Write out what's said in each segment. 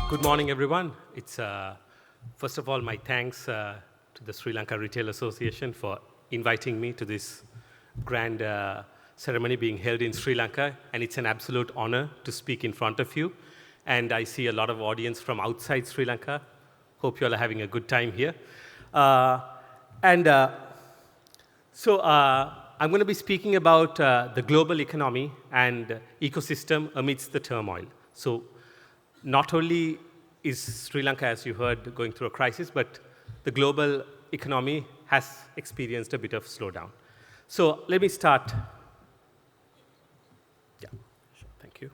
Good morning, everyone. It's first of all my thanks to the Sri Lanka Retail Association for inviting me to this grand ceremony being held in Sri Lanka, and it's an absolute honor to speak in front of you. And I see a lot of audience from outside Sri Lanka. Hope you all are having a good time here. I'm going to be speaking about the global economy and ecosystem amidst the turmoil. So not only is Sri Lanka, as you heard, going through a crisis, but the global economy has experienced a bit of slowdown. So let me start. Yeah, sure, thank you.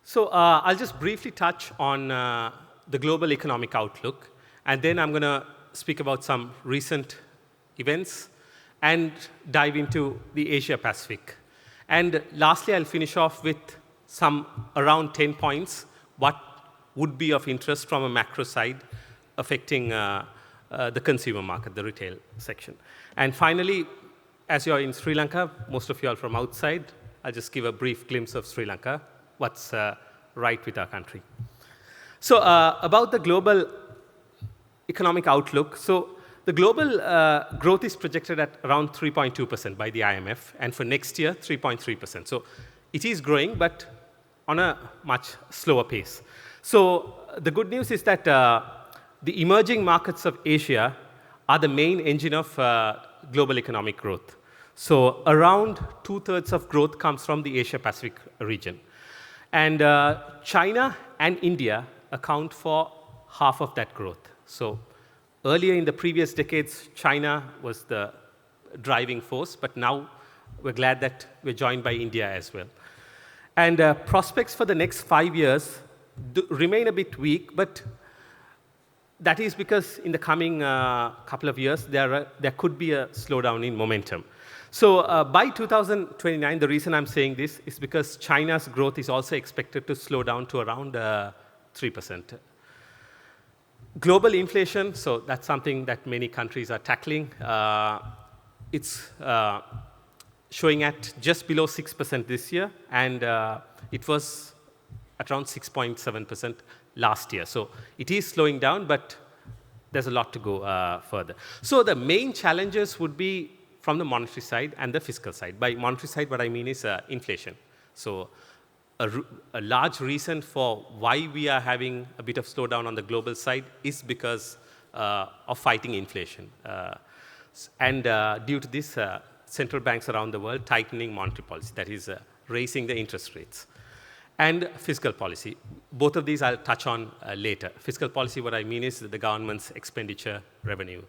So I'll just briefly touch on the global economic outlook, and then I'm going to speak about some recent events and dive into the Asia Pacific. And lastly, I'll finish off with some around 10 points, what would be of interest from a macro side affecting the consumer market, the retail section. And finally, as you're in Sri Lanka, most of you are from outside, I'll just give a brief glimpse of Sri Lanka, what's right with our country. So about the global economic outlook, so the global growth is projected at around 3.2% by the IMF, and for next year, 3.3%. So it is growing, but on a much slower pace. So the good news is that the emerging markets of Asia are the main engine of global economic growth. So around 2/3 of growth comes from the Asia-Pacific region. And China and India account for half of that growth. So earlier in the previous decades, China was the driving force, but now we're glad that we're joined by India as well. And prospects for the next 5 years remain a bit weak, but that is because in the coming couple of years, there could be a slowdown in momentum. So by 2029, the reason I'm saying this is because China's growth is also expected to slow down to around 3%. Global inflation, so that's something that many countries are tackling. It's showing at just below 6% this year, and it was at around 6.7% last year. So it is slowing down, but there's a lot to go further. So the main challenges would be from the monetary side and the fiscal side. By monetary side, what I mean is inflation. So a large reason for why we are having a bit of slowdown on the global side is because of fighting inflation. And due to this, central banks around the world tightening monetary policy, that is raising the interest rates. And fiscal policy. Both of these I'll touch on later. Fiscal policy, what I mean is the government's expenditure revenue.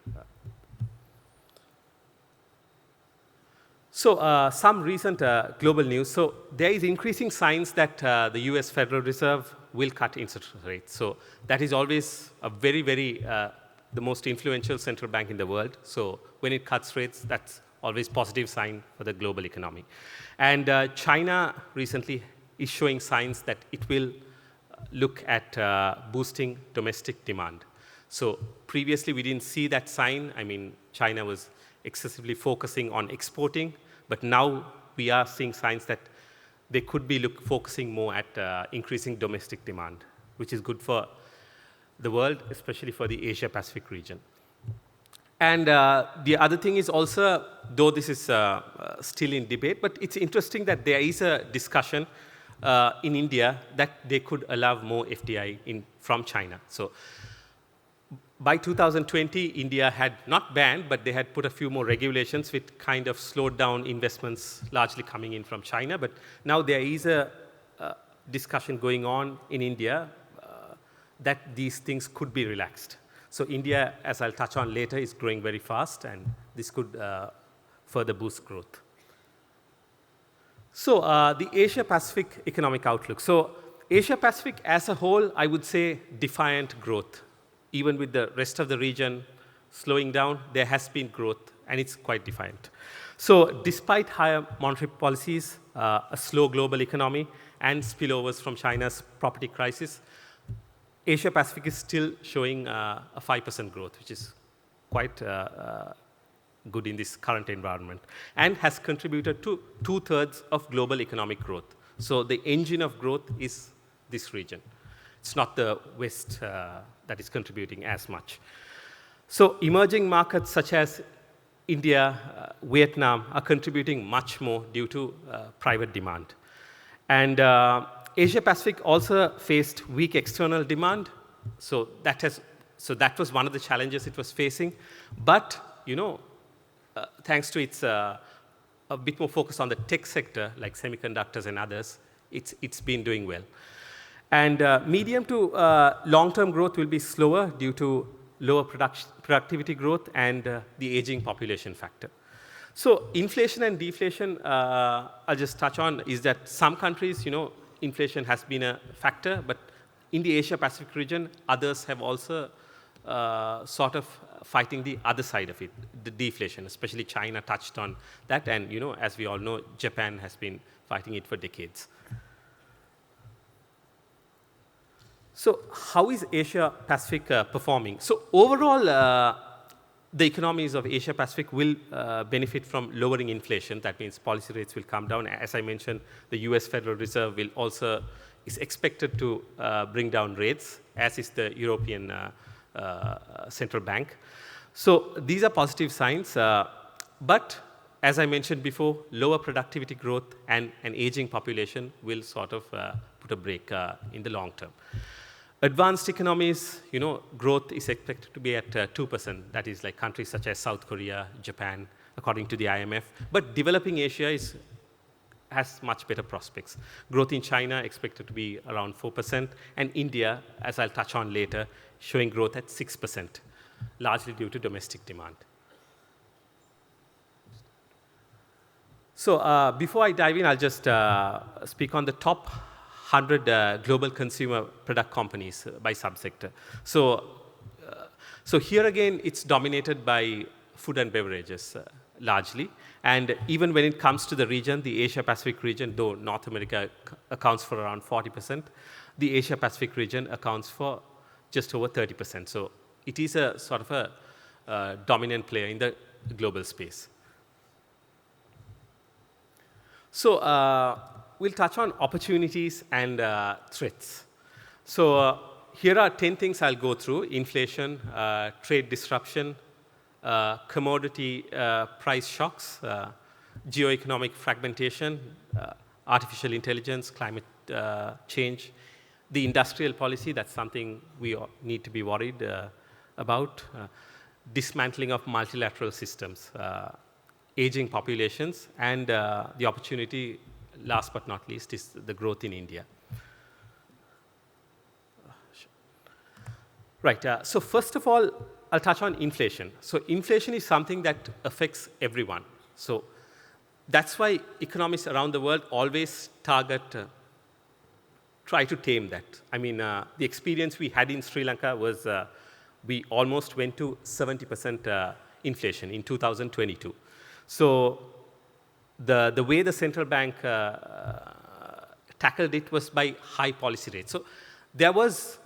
So some recent global news. So there is increasing signs that the US Federal Reserve will cut interest rates. So that is always a very, the most influential central bank in the world. So when it cuts rates, that's always positive sign for the global economy. And China recently is showing signs that it will look at boosting domestic demand. So previously, we didn't see that sign. I mean, China was excessively focusing on exporting, but now we are seeing signs that they could be focusing more at increasing domestic demand, which is good for the world, especially for the Asia-Pacific region. And the other thing is also, though this is still in debate, but it's interesting that there is a discussion in India that they could allow more FDI from China. So by 2020, India had not banned, but they had put a few more regulations which kind of slowed down investments largely coming in from China. But now there is a discussion going on in India that these things could be relaxed. So India, as I'll touch on later, is growing very fast, and this could further boost growth. So the Asia-Pacific economic outlook. So Asia-Pacific as a whole, I would say defiant growth. Even with the rest of the region slowing down, there has been growth, and it's quite defiant. So despite higher monetary policies, a slow global economy, and spillovers from China's property crisis, Asia-Pacific is still showing a 5% growth, which is quite good in this current environment, and has contributed to 2/3 of global economic growth. So the engine of growth is this region. It's not the West that is contributing as much. So emerging markets such as India, Vietnam are contributing much more due to private demand. And Asia Pacific also faced weak external demand. So that was one of the challenges it was facing. But, thanks to its a bit more focus on the tech sector, like semiconductors and others, it's been doing well. And medium to long-term growth will be slower due to lower productivity growth and the aging population factor. So inflation and deflation, I'll just touch on, is that some countries, inflation has been a factor, but in the Asia-Pacific region, others have also sort of fighting the other side of it, the deflation, especially China touched on that, and as we all know, Japan has been fighting it for decades. So how is Asia-Pacific performing? So overall, the economies of Asia-Pacific will benefit from lowering inflation. That means policy rates will come down. As I mentioned, the US Federal Reserve is expected to bring down rates, as is the European Central Bank. So these are positive signs. But as I mentioned before, lower productivity growth and an aging population will sort of put a brake in the long term. Advanced economies, growth is expected to be at 2%. That is like countries such as South Korea, Japan, according to the IMF. But developing Asia has much better prospects. Growth in China expected to be around 4%, and India, as I'll touch on later, showing growth at 6%, largely due to domestic demand. So before I dive in, I'll just speak on the top 100 global consumer product companies by subsector. So here again, it's dominated by food and beverages largely. And even when it comes to the region, the Asia-Pacific region, though North America accounts for around 40%, the Asia-Pacific region accounts for just over 30%. So it is a sort of a dominant player in the global space. So we'll touch on opportunities and threats. So here are 10 things I'll go through: inflation, trade disruption, commodity price shocks, geoeconomic fragmentation, artificial intelligence, climate change, the industrial policy, that's something we need to be worried about, dismantling of multilateral systems, aging populations, and the opportunity, last but not least, is the growth in India. Right, so first of all, I'll touch on inflation. So inflation is something that affects everyone. So that's why economists around the world always try to tame that. I mean, the experience we had in Sri Lanka was we almost went to 70% inflation in 2022. So the way the central bank tackled it was by high policy rates. So there was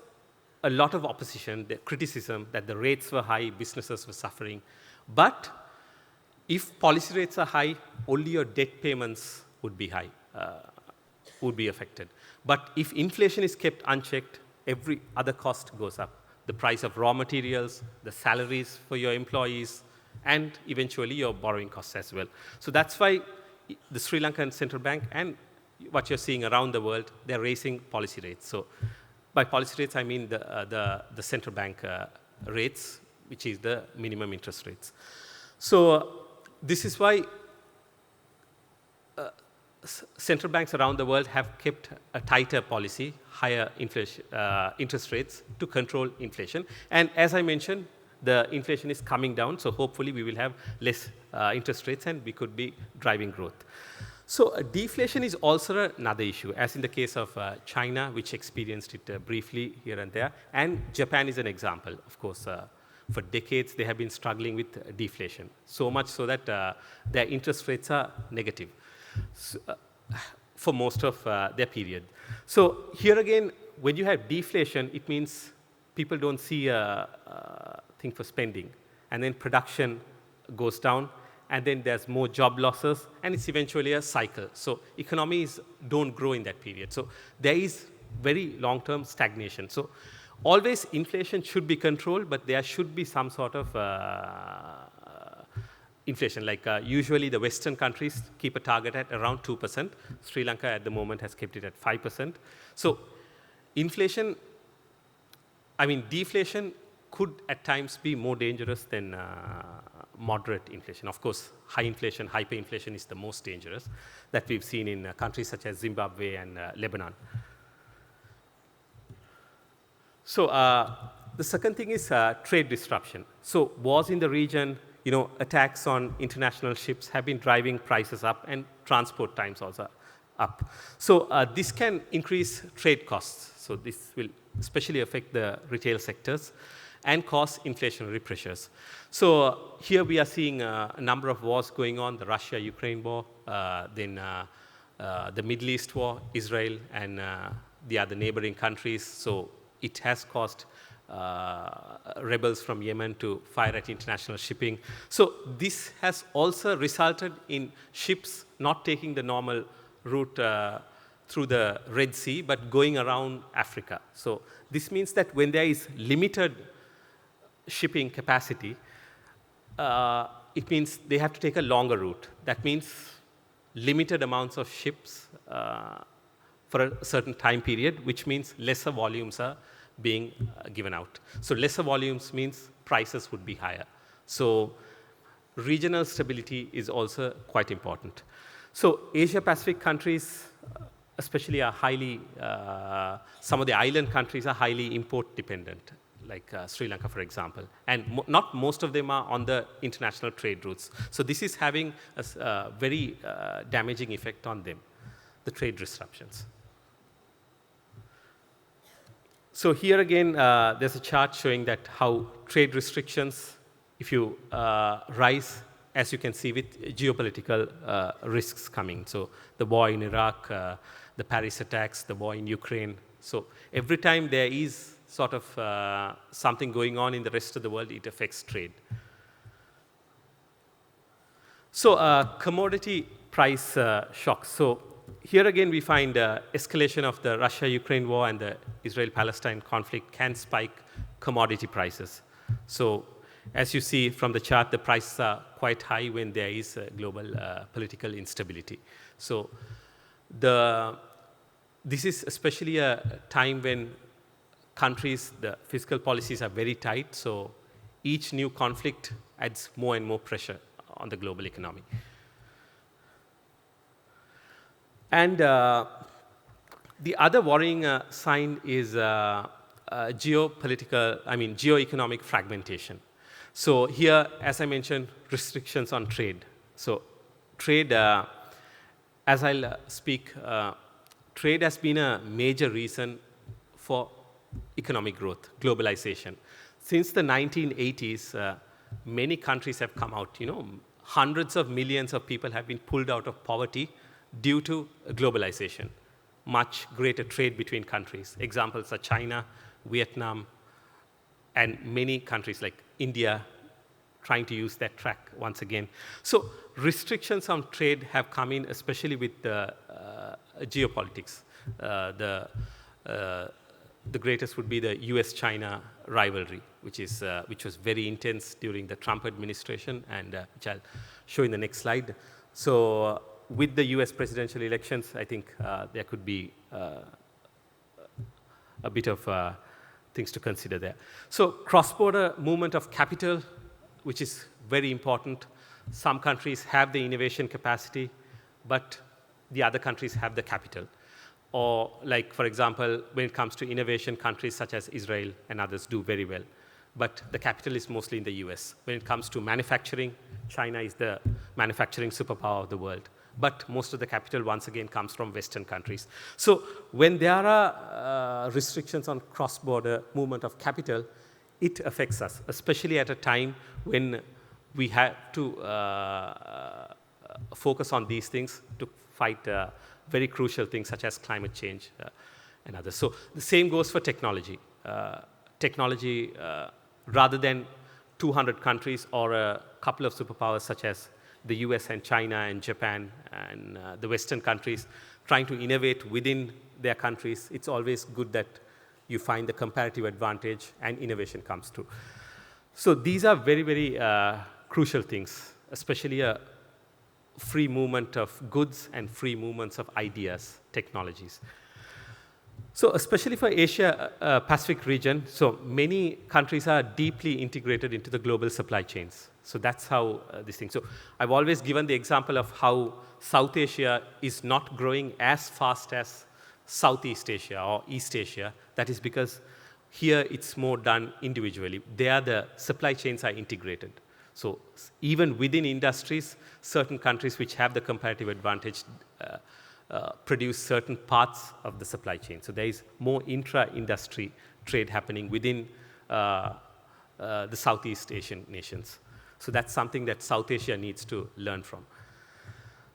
a lot of opposition, the criticism that the rates were high, businesses were suffering. But if policy rates are high, only your debt payments would be high, would be affected. But if inflation is kept unchecked, every other cost goes up. The price of raw materials, the salaries for your employees, and eventually your borrowing costs as well. So that's why the Sri Lankan Central Bank and what you're seeing around the world, they're raising policy rates. So by policy rates, I mean the central bank rates, which is the minimum interest rates. So this is why central banks around the world have kept a tighter policy, higher inflation, interest rates to control inflation. And as I mentioned, the inflation is coming down, so hopefully we will have less interest rates and we could be driving growth. So deflation is also another issue, as in the case of China, which experienced it briefly here and there, and Japan is an example. Of course, for decades they have been struggling with deflation, so much so that their interest rates are negative for most of their period. So here again, when you have deflation, it means people don't see a thing for spending, and then production goes down, and then there's more job losses, and it's eventually a cycle. So economies don't grow in that period. So there is very long-term stagnation. So always inflation should be controlled, but there should be some sort of inflation. Like usually the Western countries keep a target at around 2%. Sri Lanka at the moment has kept it at 5%. So inflation, deflation could at times be more dangerous than moderate inflation. Of course, high inflation, hyperinflation is the most dangerous that we've seen in countries such as Zimbabwe and Lebanon. So the second thing is trade disruption. So wars in the region, attacks on international ships have been driving prices up and transport times also up. So this can increase trade costs. So this will especially affect the retail sectors and cause inflationary pressures. So here we are seeing a number of wars going on, the Russia-Ukraine war, then the Middle East war, Israel and the other neighboring countries. So it has caused rebels from Yemen to fire at international shipping. So this has also resulted in ships not taking the normal route through the Red Sea, but going around Africa. So this means that when there is limited shipping capacity, it means they have to take a longer route. That means limited amounts of ships for a certain time period, which means lesser volumes are being given out. So lesser volumes means prices would be higher. So regional stability is also quite important. So Asia-Pacific countries especially are highly, some of the island countries are highly import dependent, like Sri Lanka, for example. And not most of them are on the international trade routes. So this is having a very damaging effect on them, the trade disruptions. So here again, there's a chart showing that how trade restrictions, if you rise, as you can see, with geopolitical risks coming. So the war in Iraq, the Paris attacks, the war in Ukraine. So every time there is sort of something going on in the rest of the world, it affects trade. So commodity price shocks. So here again, we find escalation of the Russia-Ukraine war and the Israel-Palestine conflict can spike commodity prices. So as you see from the chart, the prices are quite high when there is global political instability. So this is especially a time when countries, the fiscal policies are very tight. So each new conflict adds more and more pressure on the global economy. And the other worrying sign is geoeconomic fragmentation. So here, as I mentioned, restrictions on trade. So trade, as I'll speak, trade has been a major reason for economic growth, globalization. Since the 1980s, many countries have come out, hundreds of millions of people have been pulled out of poverty due to globalization, much greater trade between countries. Examples are China, Vietnam, and many countries like India trying to use that track once again. So restrictions on trade have come in, especially with the geopolitics. The greatest would be the US-China rivalry, which was very intense during the Trump administration, and which I'll show in the next slide. So with the US presidential elections, I think there could be a bit of things to consider there. So cross-border movement of capital, which is very important. Some countries have the innovation capacity, but the other countries have the capital. Or like, for example, when it comes to innovation, countries such as Israel and others do very well. But the capital is mostly in the US. When it comes to manufacturing, China is the manufacturing superpower of the world. But most of the capital, once again, comes from Western countries. So when there are restrictions on cross-border movement of capital, it affects us, especially at a time when we have to focus on these things to fight very crucial things such as climate change and others. So the same goes for technology. Technology, rather than 200 countries or a couple of superpowers such as the US and China and Japan and the Western countries trying to innovate within their countries, it's always good that you find the comparative advantage and innovation comes through. So these are very, very crucial things, especially a free movement of goods and free movements of ideas, technologies. So especially for Asia Pacific region, so many countries are deeply integrated into the global supply chains. So that's how this thing. So I've always given the example of how South Asia is not growing as fast as Southeast Asia or East Asia. That is because here it's more done individually. There the supply chains are integrated. So even within industries, certain countries which have the comparative advantage produce certain parts of the supply chain. So there is more intra-industry trade happening within the Southeast Asian nations. So that's something that South Asia needs to learn from.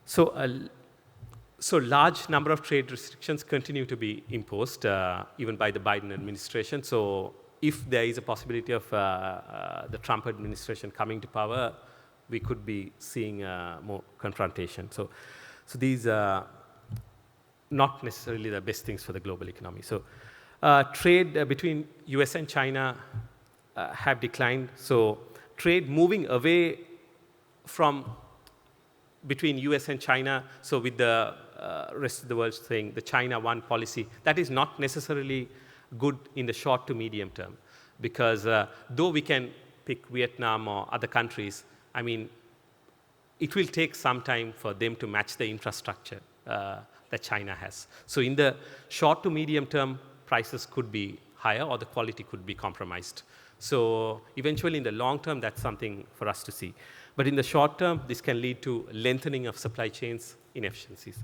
So large number of trade restrictions continue to be imposed, even by the Biden administration. So if there is a possibility of the Trump administration coming to power, we could be seeing more confrontation. So these are not necessarily the best things for the global economy. So trade between US and China have declined. So trade moving away from between US and China, so with the rest of the world saying the China one policy, that is not necessarily good in the short to medium term. Because though we can pick Vietnam or other countries, I mean, it will take some time for them to match the infrastructure that China has. So in the short to medium term, prices could be higher or the quality could be compromised. So eventually in the long term, that's something for us to see. But in the short term, this can lead to lengthening of supply chains inefficiencies.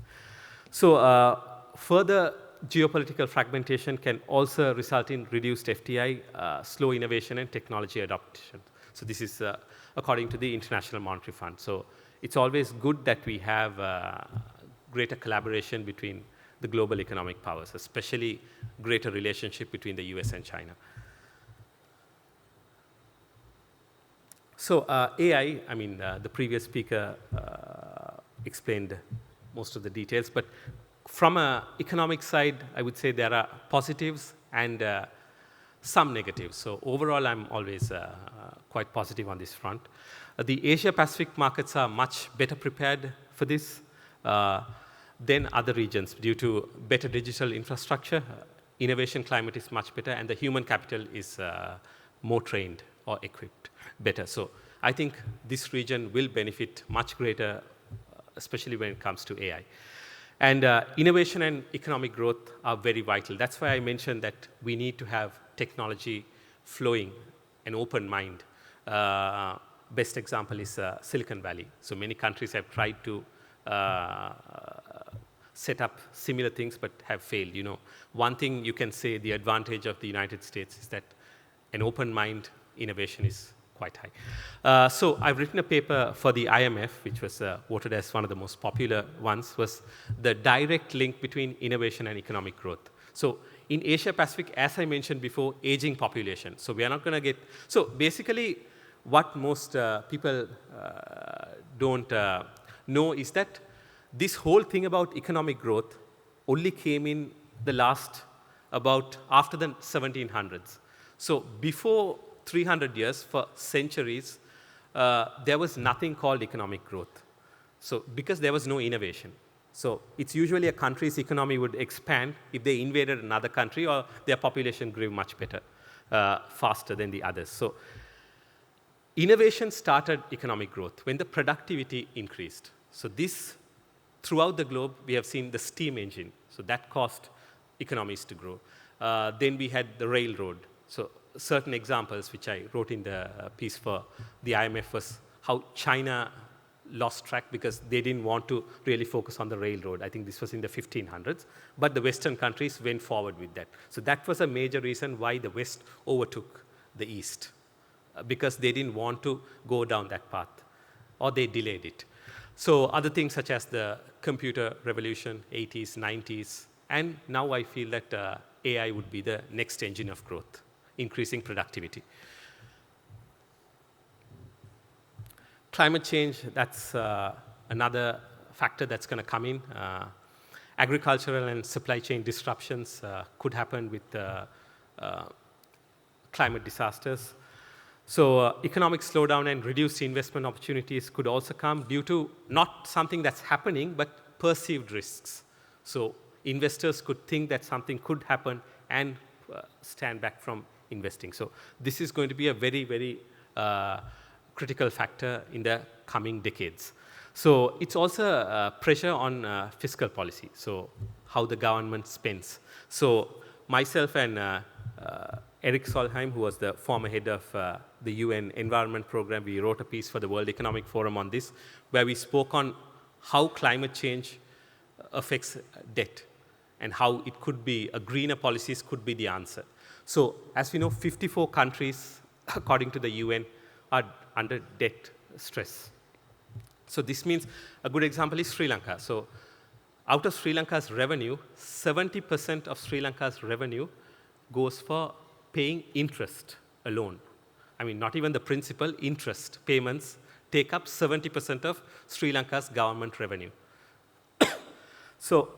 So further geopolitical fragmentation can also result in reduced FDI, slow innovation and technology adoption. So this is according to the International Monetary Fund. So it's always good that we have greater collaboration between the global economic powers, especially greater relationship between the US and China. So AI, I mean, the previous speaker explained most of the details, but from an economic side, I would say there are positives and some negatives. So overall, I'm always quite positive on this front. The Asia-Pacific markets are much better prepared for this than other regions due to better digital infrastructure. Innovation climate is much better, and the human capital is more trained or equipped better. So I think this region will benefit much greater, especially when it comes to AI. And innovation and economic growth are very vital. That's why I mentioned that we need to have technology flowing, an open mind. Best example is Silicon Valley. So many countries have tried to set up similar things but have failed. You know, one thing you can say the advantage of the United States is that an open mind innovation is quite high. So I've written a paper for the IMF, which was voted as one of the most popular ones, was the direct link between innovation and economic growth. So in Asia Pacific, as I mentioned before, aging population. So we are not going to get, so basically what most people don't know is that this whole thing about economic growth only came in the last about after the 1700s. So before 300 years, for centuries, there was nothing called economic growth. So because there was no innovation. So it's usually a country's economy would expand if they invaded another country or their population grew much better, faster than the others. So innovation started economic growth when the productivity increased. So this, throughout the globe, we have seen the steam engine. So that caused economies to grow. Then we had the railroad. So certain examples which I wrote in the piece for the IMF was how China lost track because they didn't want to really focus on the railroad. I think this was in the 1500s, but the Western countries went forward with that. So that was a major reason why the West overtook the East, because they didn't want to go down that path, or they delayed it. So other things such as the computer revolution, 80s, 90s, and now I feel that AI would be the next engine of growth, increasing productivity. Climate change, that's another factor that's going to come in. Agricultural and supply chain disruptions could happen with climate disasters. So economic slowdown and reduced investment opportunities could also come due to not something that's happening, but perceived risks. So investors could think that something could happen and stand back from investing. So this is going to be a very, very critical factor in the coming decades. So it's also pressure on fiscal policy, so how the government spends. So myself and Eric Solheim, who was the former head of the UN Environment Program, we wrote a piece for the World Economic Forum on this, where we spoke on how climate change affects debt and how it could be, greener policies could be the answer. So as we know, 54 countries, according to the UN, are under debt stress. So this means a good example is Sri Lanka. So out of Sri Lanka's revenue, 70% of Sri Lanka's revenue goes for paying interest alone. I mean, not even the principal, interest payments take up 70% of Sri Lanka's government revenue. So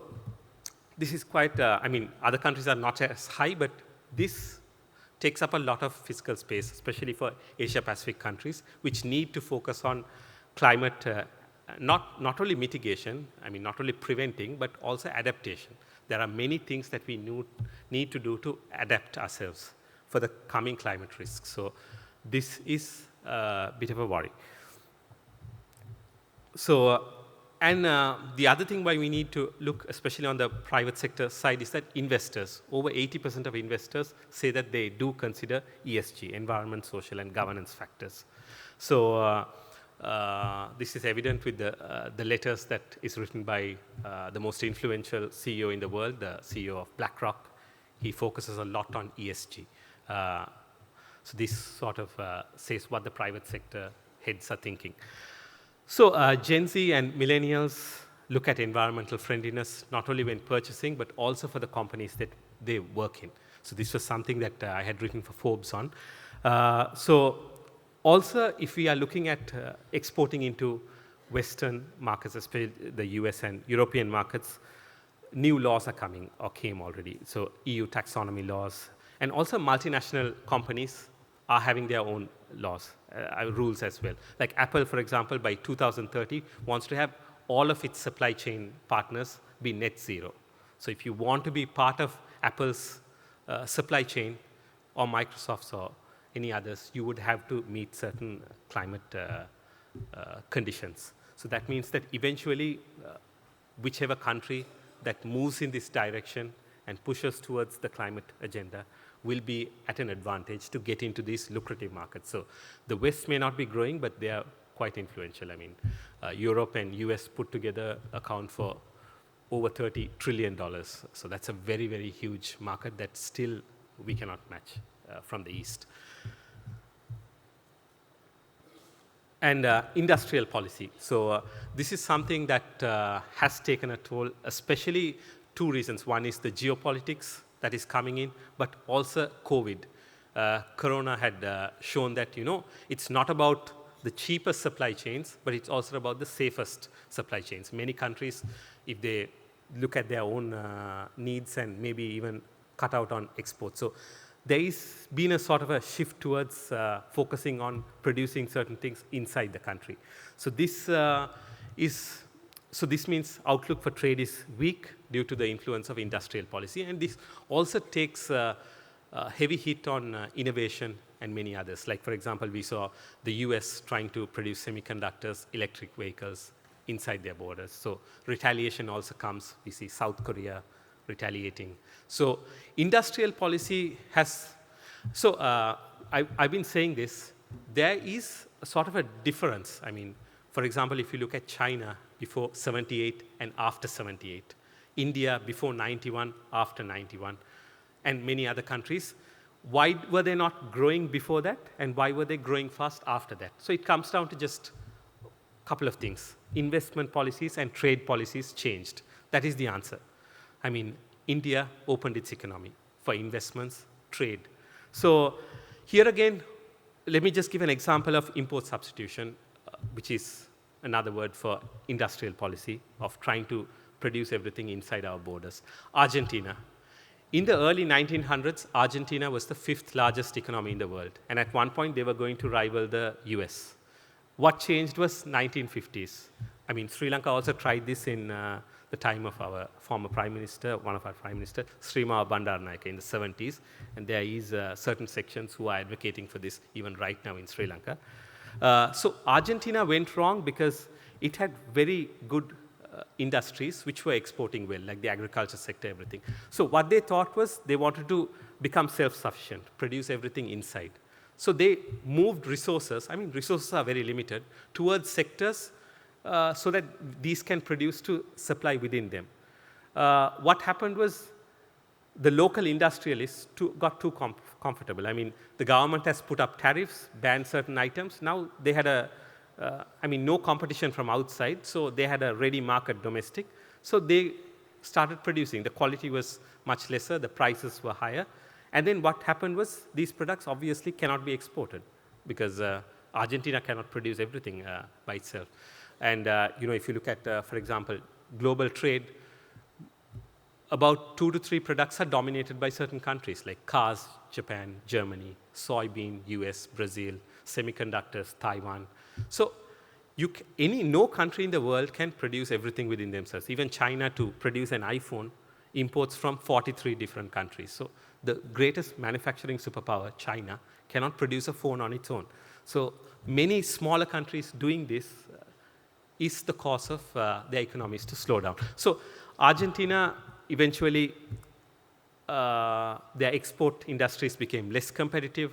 this is quite, I mean, other countries are not as high, but this takes up a lot of fiscal space, especially for Asia-Pacific countries, which need to focus on climate, not only mitigation, I mean, not only preventing, but also adaptation. There are many things that we need to do to adapt ourselves for the coming climate risks. So this is a bit of a worry. So, and the other thing why we need to look, especially on the private sector side, is that investors, over 80% of investors say that they do consider ESG, environment, social, and governance factors. So this is evident with the letters that is written by the most influential CEO in the world, the CEO of BlackRock. He focuses a lot on ESG. So this sort of says what the private sector heads are thinking. So Gen Z and millennials look at environmental friendliness not only when purchasing, but also for the companies that they work in. So this was something that I had written for Forbes on. So also, if we are looking at exporting into Western markets, especially the US and European markets, new laws are coming or came already. So EU taxonomy laws, and also multinational companies are having their own laws, rules as well. Like Apple, for example, by 2030 wants to have all of its supply chain partners be net zero. So if you want to be part of Apple's supply chain or Microsoft's or any others, you would have to meet certain climate conditions. So that means that eventually, whichever country that moves in this direction and pushes towards the climate agenda will be at an advantage to get into these lucrative markets. So the West may not be growing, but they are quite influential. I mean, Europe and US put together account for over $30 trillion. So that's a very, very huge market that still we cannot match from the East. And industrial policy. So this is something that has taken a toll, especially two reasons. One is the geopolitics that is coming in, but also COVID. Corona had shown that, it's not about the cheapest supply chains, but it's also about the safest supply chains. Many countries, if they look at their own needs and maybe even cut out on exports. So there has been a sort of a shift towards focusing on producing certain things inside the country. So this this means outlook for trade is weak due to the influence of industrial policy, and this also takes a heavy hit on innovation and many others. Like, for example, we saw the US trying to produce semiconductors, electric vehicles inside their borders. So retaliation also comes. We see South Korea retaliating. So industrial policy has, so I've been saying this, there is a sort of a difference. I mean, for example, if you look at China before 78 and after 78, India before 91, after 91, and many other countries, why were they not growing before that, and why were they growing fast after that? So it comes down to just a couple of things. Investment policies and trade policies changed. That is the answer. I mean, India opened its economy for investments, trade. So here again, let me just give an example of import substitution, which is another word for industrial policy of trying to produce everything inside our borders. Argentina. In the early 1900s, Argentina was the 5th largest economy in the world. And at one point, they were going to rival the US. What changed was 1950s. I mean, Sri Lanka also tried this in the time of our former prime minister, one of our prime minister, Srimawa Bandaranaike in the 70s. And there is certain sections who are advocating for this even right now in Sri Lanka. So Argentina went wrong because it had very good industries which were exporting well, like the agriculture sector, everything. So what they thought was they wanted to become self-sufficient, produce everything inside. So they moved resources, I mean, resources are very limited, towards sectors so that these can produce to supply within them. What happened was the local industrialists got too comfortable. I mean, the government has put up tariffs, banned certain items. Now they had no competition from outside, so they had a ready market domestic. So they started producing. The quality was much lesser, the prices were higher. And then what happened was these products obviously cannot be exported because Argentina cannot produce everything by itself. And if you look at, for example, global trade, about 2 to 3 products are dominated by certain countries like cars, Japan, Germany, soybean, US, Brazil, semiconductors, Taiwan. So no country in the world can produce everything within themselves. Even China, to produce an iPhone, imports from 43 different countries. So the greatest manufacturing superpower, China, cannot produce a phone on its own. So many smaller countries doing this is the cause of their economies to slow down. So Argentina, eventually, their export industries became less competitive.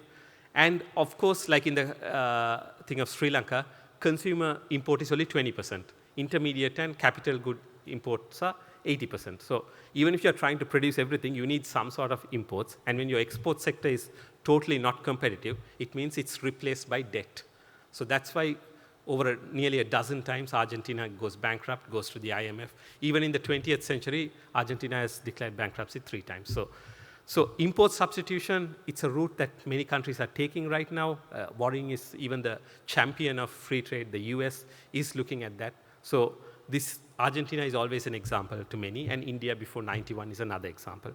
And of course, like in the thing of Sri Lanka, consumer import is only 20%. Intermediate and capital good imports are 80%. So even if you're trying to produce everything, you need some sort of imports. And when your export sector is totally not competitive, it means it's replaced by debt. So that's why over nearly a dozen times, Argentina goes bankrupt, goes to the IMF. Even in the 20th century, Argentina has declared bankruptcy 3 times. So import substitution, it's a route that many countries are taking right now. Worrying is even the champion of free trade, the US, is looking at that. So this Argentina is always an example to many, and India before 91 is another example.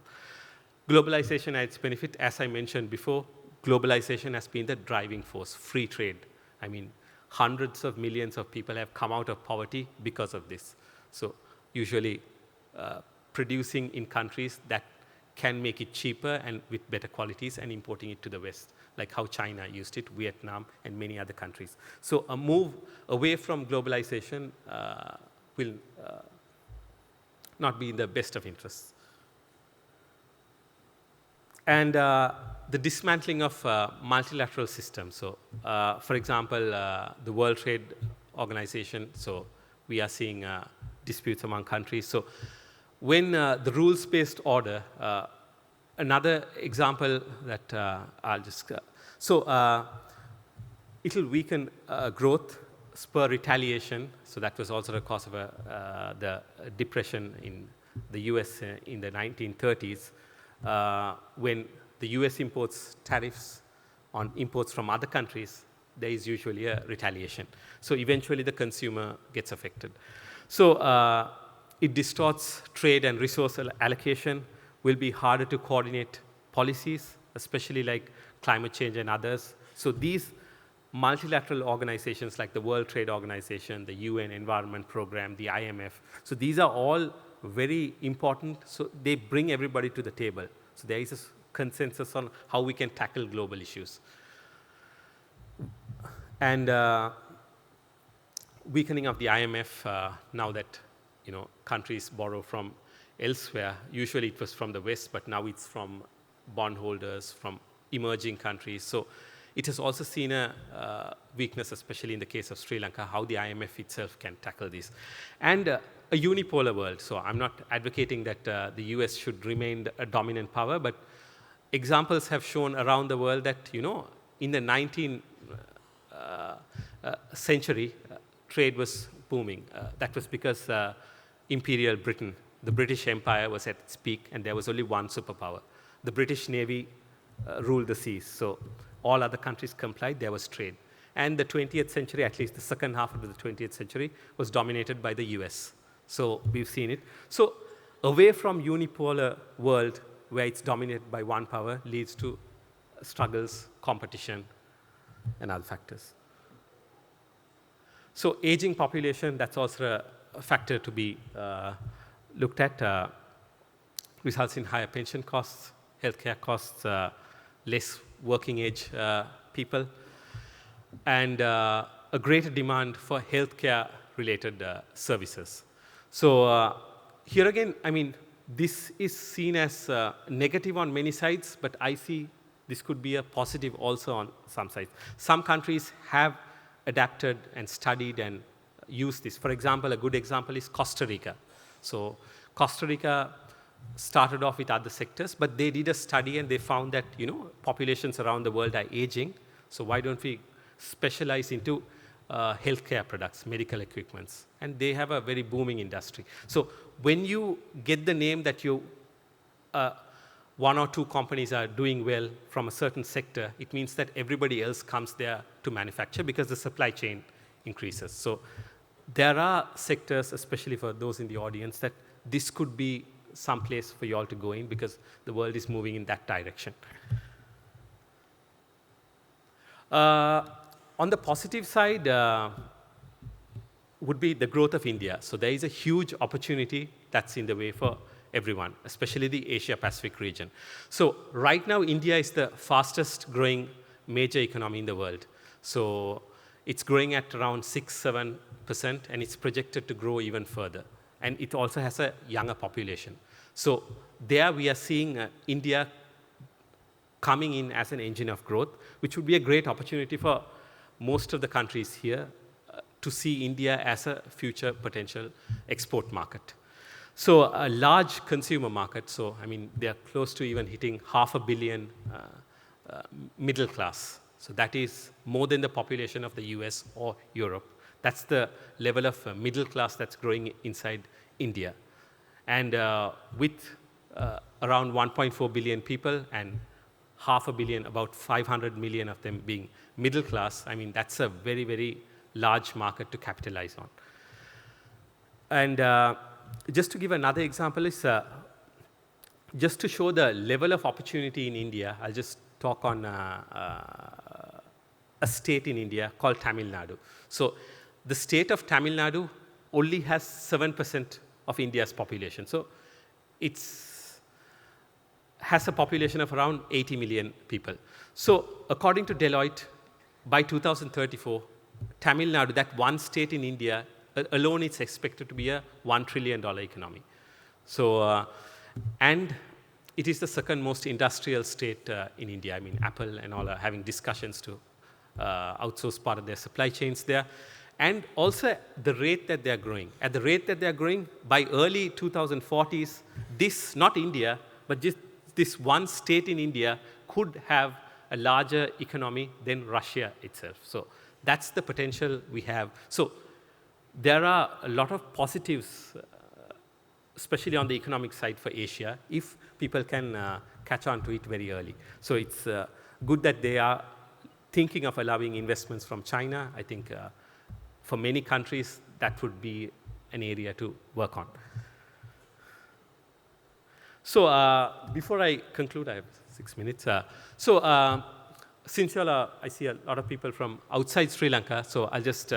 Globalization at its benefit, as I mentioned before, globalization has been the driving force, free trade. I mean, hundreds of millions of people have come out of poverty because of this. So usually producing in countries that can make it cheaper and with better qualities and importing it to the West, like how China used it, Vietnam, and many other countries. So a move away from globalization will not be in the best of interests. And the dismantling of multilateral systems. So, for example, the World Trade Organization, so we are seeing disputes among countries. So when the rules-based order, another example that I'll just, it will weaken growth, spur retaliation. So that was also the cause of the depression in the US in the 1930s, when the US imports tariffs on imports from other countries, there is usually a retaliation. So eventually the consumer gets affected. So it distorts trade and resource allocation, will be harder to coordinate policies, especially like climate change and others. So these multilateral organizations like the World Trade Organization, the UN Environment Program, the IMF, so these are all very important. So they bring everybody to the table. So there is a consensus on how we can tackle global issues. And weakening of the IMF, now that countries borrow from elsewhere. Usually it was from the West, but now it's from bondholders, from emerging countries. So it has also seen a weakness, especially in the case of Sri Lanka, how the IMF itself can tackle this. And a unipolar world. So I'm not advocating that the US should remain a dominant power, but examples have shown around the world that, in the 19th century, trade was booming. That was because Imperial Britain, the British Empire, was at its peak, and there was only one superpower. The British Navy ruled the seas, so all other countries complied, there was trade. And the 20th century, at least the second half of the 20th century, was dominated by the US. So we've seen it. So away from unipolar world where it's dominated by one power leads to struggles, competition, and other factors. So aging population, that's also a factor to be looked at. Results in higher pension costs, healthcare costs, less working age people, and a greater demand for healthcare related services. So here again, I mean, this is seen as negative on many sides, but I see this could be a positive also on some sides. Some countries have adapted and studied and used this. For example, a good example is Costa Rica. So Costa Rica started off with other sectors, but they did a study and they found that, you know, populations around the world are aging. So why don't we specialize into healthcare products, medical equipments? And they have a very booming industry. So when you get the name that you, one or two companies are doing well from a certain sector, it means that everybody else comes there to manufacture because the supply chain increases. So there are sectors, especially for those in the audience, that this could be some place for you all to go in because the world is moving in that direction. On the positive side would be the growth of India. So there is a huge opportunity that's in the way for everyone, especially the Asia-Pacific region. So right now, India is the fastest growing major economy in the world. So it's growing at around 6-7%, and it's projected to grow even further. And it also has a younger population. So there we are seeing India coming in as an engine of growth, which would be a great opportunity for most of the countries here to see India as a future potential export market. So a large consumer market, so I mean, they are close to even hitting 500 million middle class. So that is more than the population of the US or Europe. That's the level of middle class that's growing inside India. And with around 1.4 billion people and 500 million, about 500 million of them being middle class, I mean, that's a very, very large market to capitalize on. And just to give another example is, just to show the level of opportunity in India, I'll just talk on a state in India called Tamil Nadu. So the state of Tamil Nadu only has 7% of India's population. So it has a population of around 80 million people. So according to Deloitte, by 2034, Tamil Nadu, that one state in India, alone it's expected to be a $1 trillion economy. So, and it is the second most industrial state in India. I mean, Apple and all are having discussions to outsource part of their supply chains there. And also the rate that they're growing. At the rate that they're growing, by early 2040s, this, not India, but just this one state in India could have a larger economy than Russia itself. So that's the potential we have. So there are a lot of positives, especially on the economic side for Asia, if people can catch on to it very early. So it's good that they are thinking of allowing investments from China. I think for many countries, that would be an area to work on. So before I conclude, I have 6 minutes. Since I see a lot of people from outside Sri Lanka, so I'll just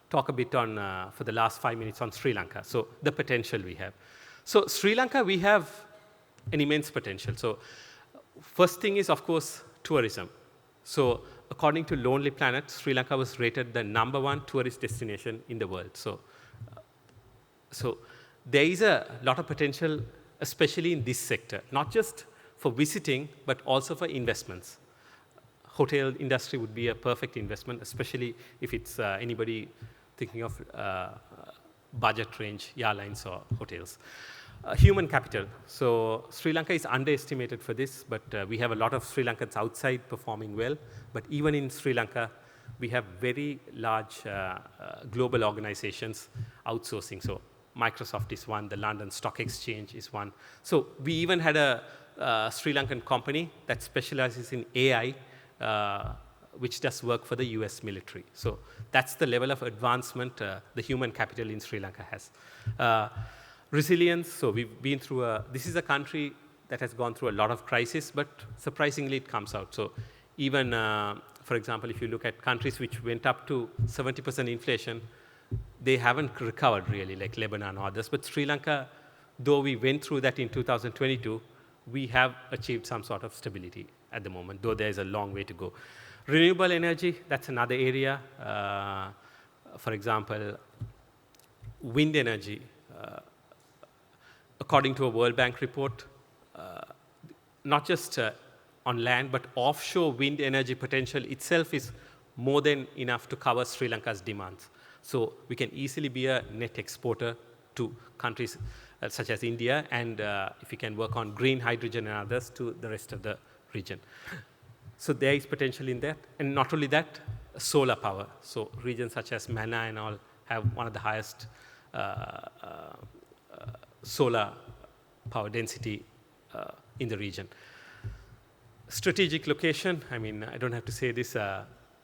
talk a bit on, for the last 5 minutes on Sri Lanka. So the potential we have. So Sri Lanka, we have an immense potential. So first thing is, of course, tourism. So according to Lonely Planet, Sri Lanka was rated the #1 tourist destination in the world. So there is a lot of potential, especially in this sector, not just for visiting, but also for investments. Hotel industry would be a perfect investment, especially if it's anybody thinking of budget range airlines or hotels. Human capital. So Sri Lanka is underestimated for this, but we have a lot of Sri Lankans outside performing well. But even in Sri Lanka, we have very large global organizations outsourcing. So Microsoft is one, the London Stock Exchange is one. So we even had a Sri Lankan company that specializes in AI which does work for the US military. So that's the level of advancement the human capital in Sri Lanka has. Resilience, so we've been through this is a country that has gone through a lot of crisis, but surprisingly it comes out. So even, for example, if you look at countries which went up to 70% inflation, they haven't recovered really, like Lebanon or others. But Sri Lanka, though we went through that in 2022, we have achieved some sort of stability at the moment, though there is a long way to go. Renewable energy, that's another area. For example, wind energy. According to a World Bank report, not just on land, but offshore wind energy potential itself is more than enough to cover Sri Lanka's demands. So we can easily be a net exporter to countries such as India, and if we can work on green hydrogen and others, to the rest of the region. So there is potential in that. And not only that, solar power. So regions such as Mana and all have one of the highest solar power density in the region. Strategic location, I mean, I don't have to say this,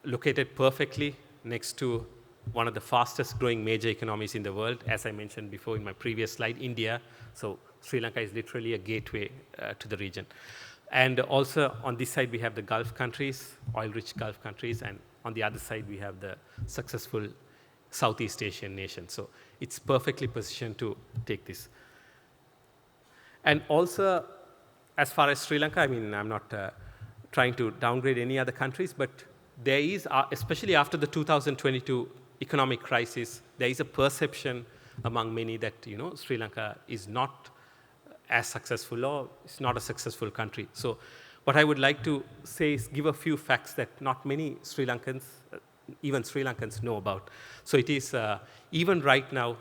located perfectly next to one of the fastest growing major economies in the world, as I mentioned before in my previous slide, India. So Sri Lanka is literally a gateway to the region. And also on this side, we have the Gulf countries, oil-rich Gulf countries, and on the other side, we have the successful Southeast Asian nation. So it's perfectly positioned to take this. And also, as far as Sri Lanka, I mean, I'm not trying to downgrade any other countries, but there is, especially after the 2022 economic crisis, there is a perception among many that, you know, Sri Lanka is not as successful or it's not a successful country. So what I would like to say is give a few facts that not many Sri Lankans, even Sri Lankans know about. So it is, even right now,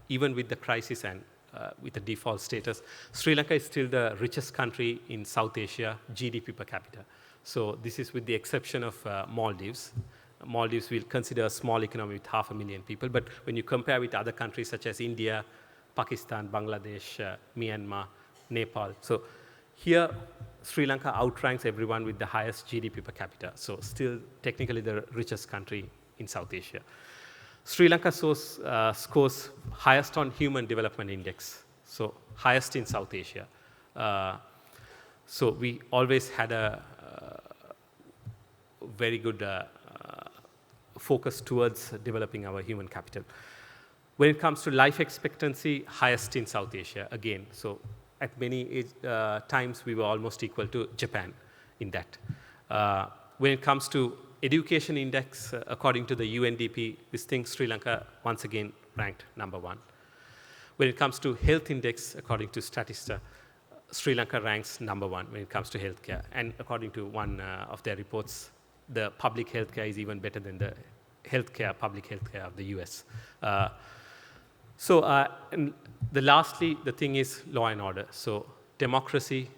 even with the crisis and with the default status, Sri Lanka is still the richest country in South Asia, GDP per capita. So this is with the exception of Maldives. Maldives will consider a small economy with 500,000 people, but when you compare with other countries such as India, Pakistan, Bangladesh, Myanmar, Nepal. So here, Sri Lanka outranks everyone with the highest GDP per capita. So still technically the richest country in South Asia. Sri Lanka scores highest on Human Development Index, so highest in South Asia. So we always had a very good focus towards developing our human capital. When it comes to life expectancy, highest in South Asia, again. So at many times, we were almost equal to Japan in that. When it comes to education index, according to the UNDP, this thing, Sri Lanka, once again, ranked #1. When it comes to health index, according to Statista, Sri Lanka ranks #1 when it comes to healthcare. And according to one of their reports, the public healthcare is even better than the public healthcare of the US. And lastly, the thing is law and order. So democracy,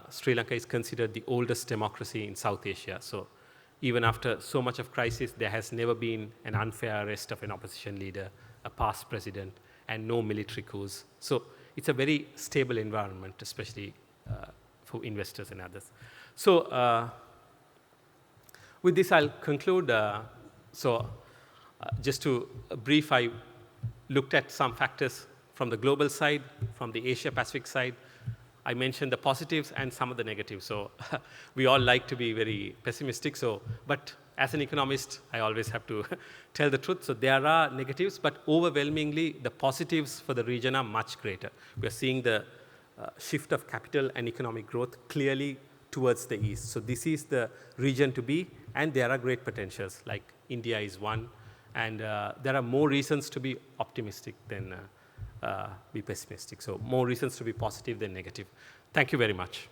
Sri Lanka is considered the oldest democracy in South Asia. So even after so much of crisis, there has never been an unfair arrest of an opposition leader, a past president, and no military coups. So it's a very stable environment, especially for investors and others. So with this, I'll conclude. Just to brief, I looked at some factors from the global side, from the Asia-Pacific side. I mentioned the positives and some of the negatives. So we all like to be very pessimistic. But as an economist, I always have to tell the truth. So there are negatives, but overwhelmingly, the positives for the region are much greater. We are seeing the shift of capital and economic growth clearly towards the east. So this is the region to be, and there are great potentials, like India is one. And there are more reasons to be optimistic than be pessimistic. So more reasons to be positive than negative. Thank you very much.